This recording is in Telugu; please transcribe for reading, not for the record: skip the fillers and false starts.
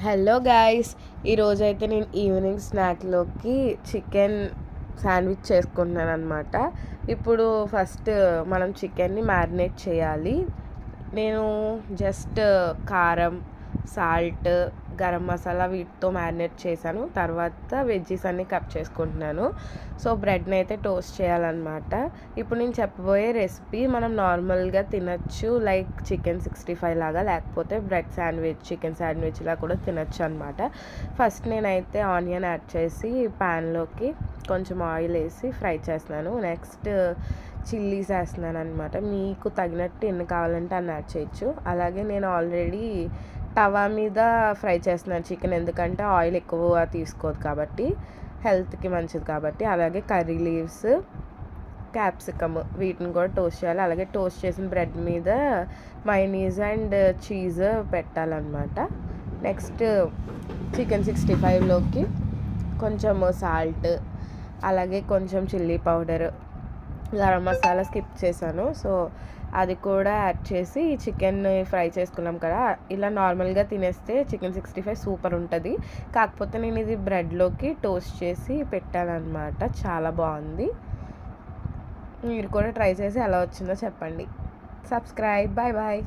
హలో గాయ్స్, ఈరోజైతే నేను ఈవినింగ్ స్నాక్లోకి చికెన్ శాండ్విచ్ చేసుకుంటున్నాను అనమాట. ఇప్పుడు ఫస్ట్ మనం చికెన్ని మ్యారినేట్ చేయాలి. నేను జస్ట్ కారం, సాల్ట్, గరం మసాలా వీటితో మ్యారినేట్ చేశాను. తర్వాత వెజ్జీస్ అన్నీ కట్ చేసుకుంటున్నాను. సో బ్రెడ్ని అయితే టోస్ట్ చేయాలన్నమాట. ఇప్పుడు నేను చెప్పబోయే రెసిపీ మనం నార్మల్గా తినచ్చు, లైక్ చికెన్ 65 లాగా, లేకపోతే బ్రెడ్ శాండ్విచ్, చికెన్ శాండ్విచ్ ఇలా కూడా తినచ్చు అనమాట. ఫస్ట్ నేనైతే ఆనియన్ యాడ్ చేసి ప్యాన్లోకి కొంచెం ఆయిల్ వేసి ఫ్రై చేస్తున్నాను. నెక్స్ట్ చిల్లీస్ వేస్తున్నాను అనమాట. మీకు తగినట్టు ఎన్ని కావాలంటే అన్ని యాడ్ చేయొచ్చు. అలాగే నేను ఆల్రెడీ తవా మీద ఫ్రై చేస్తున్నాను చికెన్, ఎందుకంటే ఆయిల్ ఎక్కువ తీసుకోదు కాబట్టి, హెల్త్కి మంచిది కాబట్టి. అలాగే కర్రీ లీవ్స్, క్యాప్సికమ్ వీటిని కూడా టోస్ట్ చేయాలి. అలాగే టోస్ట్ చేసిన బ్రెడ్ మీద మైనీస్ అండ్ చీజ్ పెట్టాలన్నమాట. నెక్స్ట్ చికెన్ 65లోకి కొంచెం సాల్ట్, అలాగే కొంచెం chilli powder, garam masala skip చేశాను, సో అది కూడా యాడ్ చేసి చికెన్ ఫ్రై చేసుకున్నాం కదా, ఇలా నార్మల్గా తినేస్తే చికెన్ 65 సూపర్ ఉంటుంది. కాకపోతే నేను ఇది బ్రెడ్లోకి టోస్ట్ చేసి పెట్టానన్నమాట. చాలా బాగుంది. మీరు కూడా ట్రై చేసి ఎలా వచ్చిందో చెప్పండి. సబ్స్క్రైబ్. Bye bye.